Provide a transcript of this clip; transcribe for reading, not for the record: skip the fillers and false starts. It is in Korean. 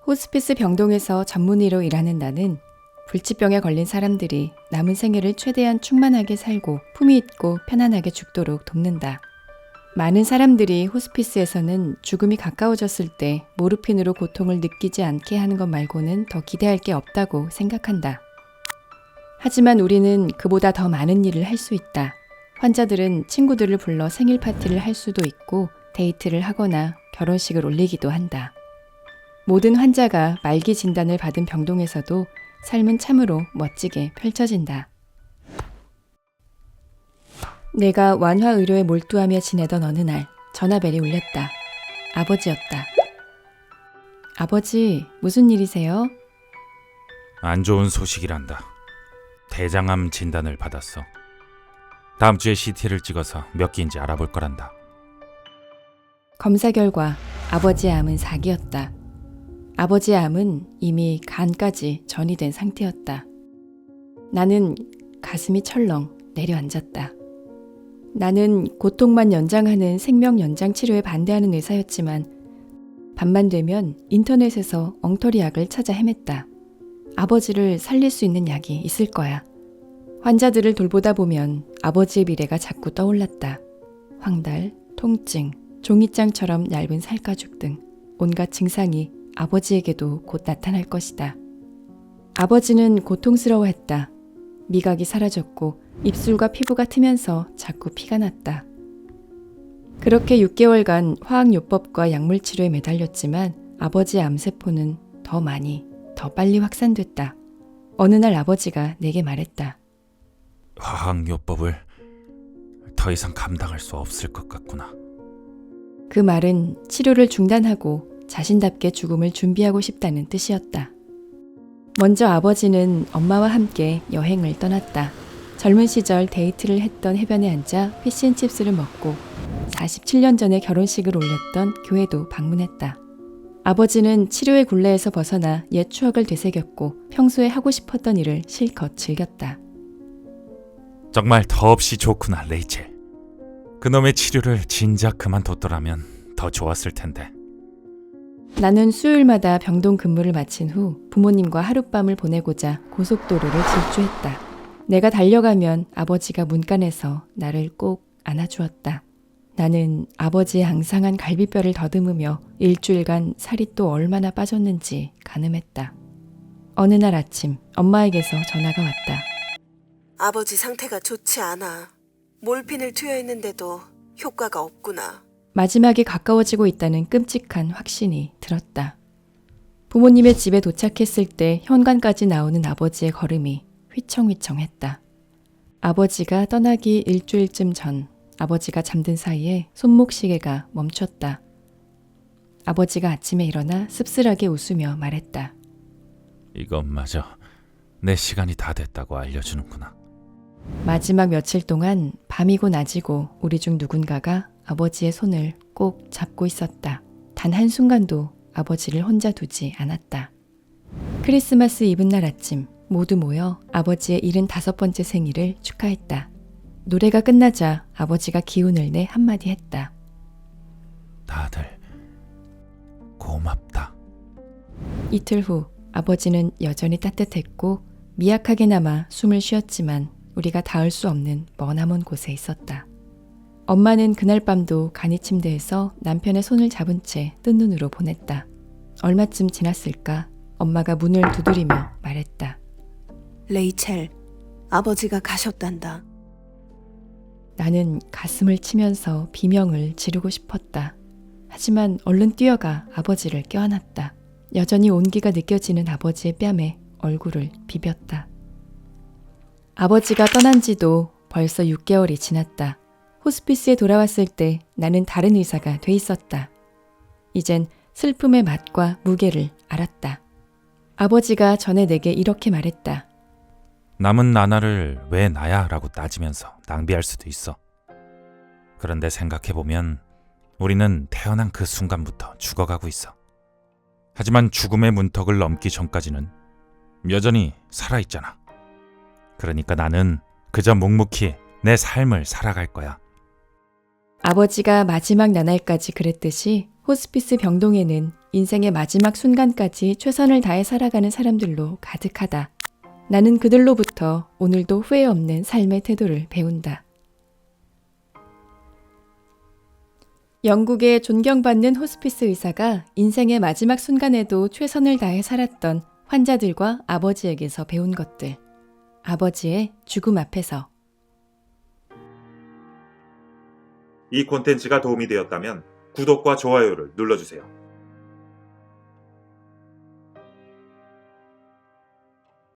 호스피스 병동에서 전문의로 일하는 나는 불치병에 걸린 사람들이 남은 생애를 최대한 충만하게 살고 품위 있고 편안하게 죽도록 돕는다. 많은 사람들이 호스피스에서는 죽음이 가까워졌을 때 모르핀으로 고통을 느끼지 않게 하는 것 말고는 더 기대할 게 없다고 생각한다. 하지만 우리는 그보다 더 많은 일을 할 수 있다. 환자들은 친구들을 불러 생일 파티를 할 수도 있고 데이트를 하거나 결혼식을 올리기도 한다. 모든 환자가 말기 진단을 받은 병동에서도 삶은 참으로 멋지게 펼쳐진다. 내가 완화의료에 몰두하며 지내던 어느 날 전화벨이 울렸다. 아버지였다. 아버지, 무슨 일이세요? 안 좋은 소식이란다. 대장암 진단을 받았어. 다음 주에 CT를 찍어서 몇 기인지 알아볼 거란다. 검사 결과 아버지의 암은 4기였다. 아버지의 암은 이미 간까지 전이된 상태였다. 나는 가슴이 철렁 내려앉았다. 나는 고통만 연장하는 생명 연장 치료에 반대하는 의사였지만 밤만 되면 인터넷에서 엉터리 약을 찾아 헤맸다. 아버지를 살릴 수 있는 약이 있을 거야. 환자들을 돌보다 보면 아버지의 미래가 자꾸 떠올랐다. 황달, 통증, 종이장처럼 얇은 살가죽 등 온갖 증상이 아버지에게도 곧 나타날 것이다. 아버지는 고통스러워했다. 미각이 사라졌고 입술과 피부가 트면서 자꾸 피가 났다. 그렇게 6개월간 화학요법과 약물치료에 매달렸지만 아버지의 암세포는 더 많이, 더 빨리 확산됐다. 어느 날 아버지가 내게 말했다. 화학요법을 더 이상 감당할 수 없을 것 같구나. 그 말은 치료를 중단하고 자신답게 죽음을 준비하고 싶다는 뜻이었다. 먼저 아버지는 엄마와 함께 여행을 떠났다. 젊은 시절 데이트를 했던 해변에 앉아 피쉬앤칩스를 먹고 47년 전에 결혼식을 올렸던 교회도 방문했다. 아버지는 치료의 굴레에서 벗어나 옛 추억을 되새겼고 평소에 하고 싶었던 일을 실컷 즐겼다. 정말 더없이 좋구나, 레이첼. 그놈의 치료를 진작 그만뒀더라면 더 좋았을 텐데. 나는 수요일마다 병동 근무를 마친 후 부모님과 하룻밤을 보내고자 고속도로를 질주했다. 내가 달려가면 아버지가 문간에서 나를 꼭 안아주었다. 나는 아버지의 앙상한 갈비뼈를 더듬으며 일주일간 살이 또 얼마나 빠졌는지 가늠했다. 어느 날 아침 엄마에게서 전화가 왔다. 아버지 상태가 좋지 않아. 몰핀을 투여했는데도 효과가 없구나. 마지막이 가까워지고 있다는 끔찍한 확신이 들었다. 부모님의 집에 도착했을 때 현관까지 나오는 아버지의 걸음이 휘청휘청했다. 아버지가 떠나기 일주일쯤 전 아버지가 잠든 사이에 손목시계가 멈췄다. 아버지가 아침에 일어나 씁쓸하게 웃으며 말했다. 이것마저 내 시간이 다 됐다고 알려주는구나. 마지막 며칠 동안 밤이고 낮이고 우리 중 누군가가 아버지의 손을 꼭 잡고 있었다. 단 한순간도 아버지를 혼자 두지 않았다. 크리스마스 이브날 아침 모두 모여 아버지의 75번째 생일을 축하했다. 노래가 끝나자 아버지가 기운을 내 한마디 했다. 다들 고맙다. 이틀 후 아버지는 여전히 따뜻했고 미약하게나마 숨을 쉬었지만 우리가 닿을 수 없는 머나먼 곳에 있었다. 엄마는 그날 밤도 간이 침대에서 남편의 손을 잡은 채 뜬 눈으로 보냈다. 얼마쯤 지났을까? 엄마가 문을 두드리며 말했다. 레이첼, 아버지가 가셨단다. 나는 가슴을 치면서 비명을 지르고 싶었다. 하지만 얼른 뛰어가 아버지를 껴안았다. 여전히 온기가 느껴지는 아버지의 뺨에 얼굴을 비볐다. 아버지가 떠난 지도 벌써 6개월이 지났다. 호스피스에 돌아왔을 때 나는 다른 의사가 돼 있었다. 이젠 슬픔의 맛과 무게를 알았다. 아버지가 전에 내게 이렇게 말했다. 남은 나날을 왜 나야? 라고 따지면서 낭비할 수도 있어. 그런데 생각해보면 우리는 태어난 그 순간부터 죽어가고 있어. 하지만 죽음의 문턱을 넘기 전까지는 여전히 살아있잖아. 그러니까 나는 그저 묵묵히 내 삶을 살아갈 거야. 아버지가 마지막 나날까지 그랬듯이 호스피스 병동에는 인생의 마지막 순간까지 최선을 다해 살아가는 사람들로 가득하다. 나는 그들로부터 오늘도 후회 없는 삶의 태도를 배운다. 영국의 존경받는 호스피스 의사가 인생의 마지막 순간에도 최선을 다해 살았던 환자들과 아버지에게서 배운 것들. 아버지의 죽음 앞에서. 이 콘텐츠가 도움이 되었다면 구독과 좋아요를 눌러주세요.